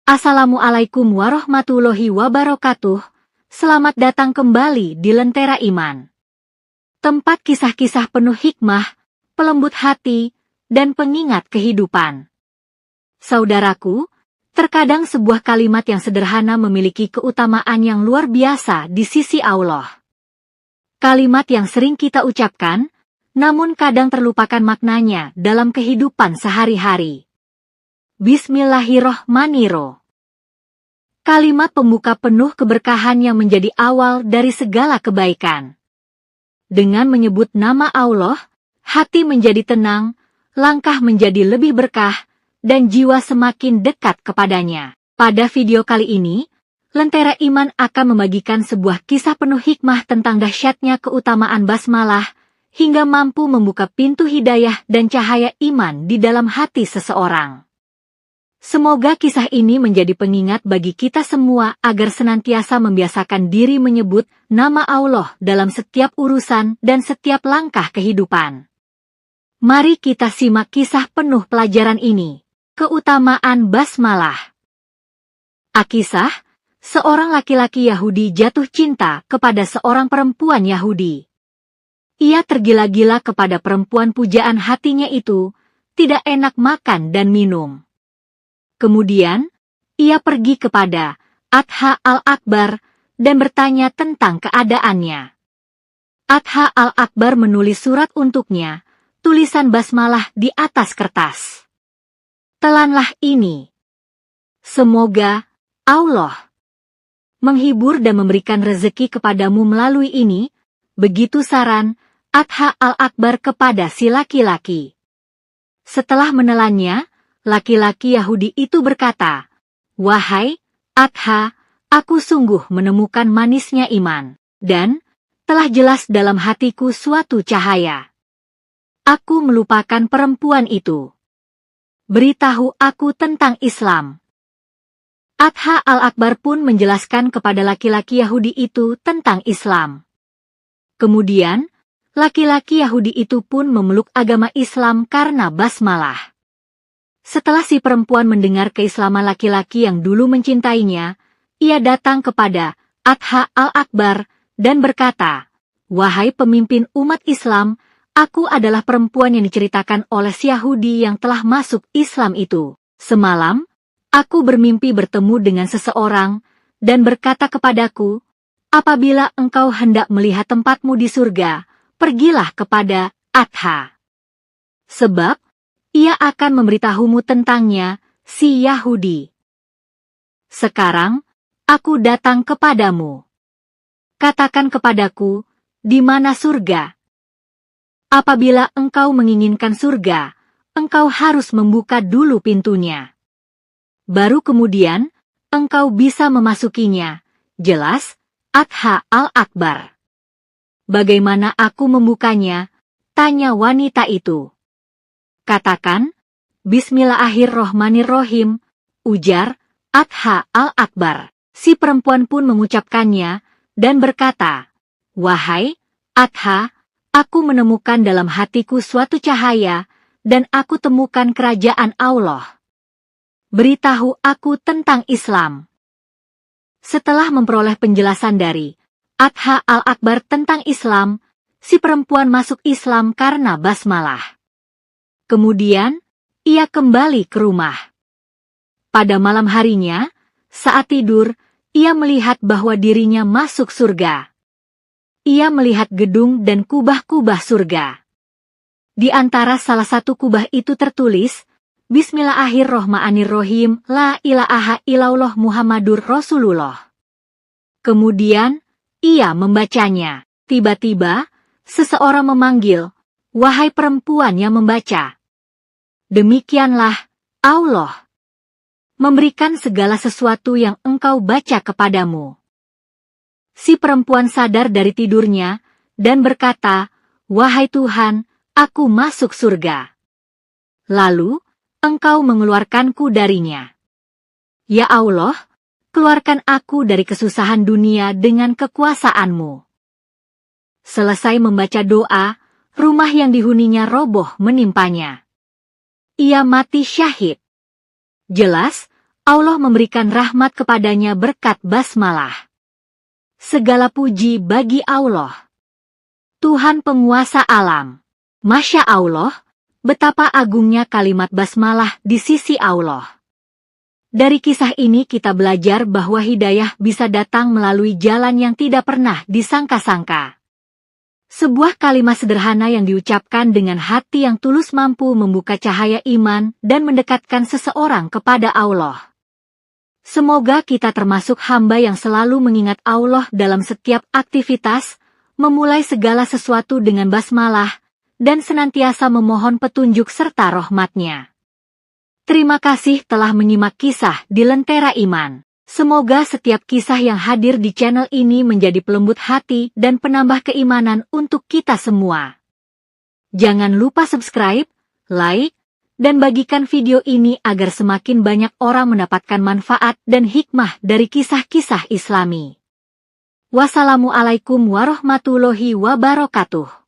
Assalamualaikum warahmatullahi wabarakatuh. Selamat datang kembali di Lentera Iman. Tempat kisah-kisah penuh hikmah, pelembut hati, dan pengingat kehidupan. Saudaraku, terkadang sebuah kalimat yang sederhana memiliki keutamaan yang luar biasa di sisi Allah. Kalimat yang sering kita ucapkan, namun kadang terlupakan maknanya dalam kehidupan sehari-hari. Bismillahirrohmanirrohim. Kalimat pembuka penuh keberkahan yang menjadi awal dari segala kebaikan. Dengan menyebut nama Allah, hati menjadi tenang, langkah menjadi lebih berkah, dan jiwa semakin dekat kepadanya. Pada video kali ini, Lentera Iman akan membagikan sebuah kisah penuh hikmah tentang dahsyatnya keutamaan basmalah, hingga mampu membuka pintu hidayah dan cahaya iman di dalam hati seseorang. Semoga kisah ini menjadi pengingat bagi kita semua agar senantiasa membiasakan diri menyebut nama Allah dalam setiap urusan dan setiap langkah kehidupan. Mari kita simak kisah penuh pelajaran ini. Keutamaan basmalah. Akisah, seorang laki-laki Yahudi jatuh cinta kepada seorang perempuan Yahudi. Ia tergila-gila kepada perempuan pujaan hatinya itu, tidak enak makan dan minum. Kemudian, ia pergi kepada Adha al-Akbar dan bertanya tentang keadaannya. Adha al-Akbar menulis surat untuknya, tulisan basmalah di atas kertas. Telanlah ini. Semoga Allah menghibur dan memberikan rezeki kepadamu melalui ini, begitu saran Adha al-Akbar kepada si laki-laki. Setelah menelannya, laki-laki Yahudi itu berkata, "Wahai Adha, aku sungguh menemukan manisnya iman, dan telah jelas dalam hatiku suatu cahaya. Aku melupakan perempuan itu. Beritahu aku tentang Islam." Adha al-Akbar pun menjelaskan kepada laki-laki Yahudi itu tentang Islam. Kemudian, laki-laki Yahudi itu pun memeluk agama Islam karena basmalah. Setelah si perempuan mendengar keislaman laki-laki yang dulu mencintainya, ia datang kepada Adha al-Akbar dan berkata, "Wahai pemimpin umat Islam, aku adalah perempuan yang diceritakan oleh si Yahudi yang telah masuk Islam itu. Semalam, aku bermimpi bertemu dengan seseorang dan berkata kepadaku, apabila engkau hendak melihat tempatmu di surga, pergilah kepada Adha. Sebab, ia akan memberitahumu tentangnya, si Yahudi. Sekarang, aku datang kepadamu. Katakan kepadaku, di mana surga? Apabila engkau menginginkan surga, engkau harus membuka dulu pintunya. Baru kemudian, engkau bisa memasukinya." Jelas, Adha al-Akbar. "Bagaimana aku membukanya?" tanya wanita itu. "Katakan, Bismillahirrohmanirrohim," ujar Adha al-Akbar. Si perempuan pun mengucapkannya, dan berkata, "Wahai Adha, aku menemukan dalam hatiku suatu cahaya, dan aku temukan kerajaan Allah. Beritahu aku tentang Islam." Setelah memperoleh penjelasan dari Adha al-Akbar tentang Islam, si perempuan masuk Islam karena basmalah. Kemudian, ia kembali ke rumah. Pada malam harinya, saat tidur, ia melihat bahwa dirinya masuk surga. Ia melihat gedung dan kubah-kubah surga. Di antara salah satu kubah itu tertulis, Bismillahirrohmanirrohim, La ilaha illallah Muhammadur Rasulullah. Kemudian, ia membacanya. Tiba-tiba, seseorang memanggil, "Wahai perempuan yang membaca." Demikianlah Allah memberikan segala sesuatu yang engkau baca kepadamu. Si perempuan sadar dari tidurnya dan berkata, "Wahai Tuhan, aku masuk surga. Lalu, engkau mengeluarkanku darinya. Ya Allah, keluarkan aku dari kesusahan dunia dengan kekuasaanmu." Selesai membaca doa, rumah yang dihuninya roboh menimpanya. Ia mati syahid. Jelas, Allah memberikan rahmat kepadanya berkat basmalah. Segala puji bagi Allah, Tuhan penguasa alam. Masya Allah, betapa agungnya kalimat basmalah di sisi Allah. Dari kisah ini kita belajar bahwa hidayah bisa datang melalui jalan yang tidak pernah disangka-sangka. Sebuah kalimat sederhana yang diucapkan dengan hati yang tulus mampu membuka cahaya iman dan mendekatkan seseorang kepada Allah. Semoga kita termasuk hamba yang selalu mengingat Allah dalam setiap aktivitas, memulai segala sesuatu dengan basmalah, dan senantiasa memohon petunjuk serta rahmat-Nya. Terima kasih telah menyimak kisah di Lentera Iman. Semoga setiap kisah yang hadir di channel ini menjadi pelembut hati dan penambah keimanan untuk kita semua. Jangan lupa subscribe, like, dan bagikan video ini agar semakin banyak orang mendapatkan manfaat dan hikmah dari kisah-kisah Islami. Wassalamualaikum warahmatullahi wabarakatuh.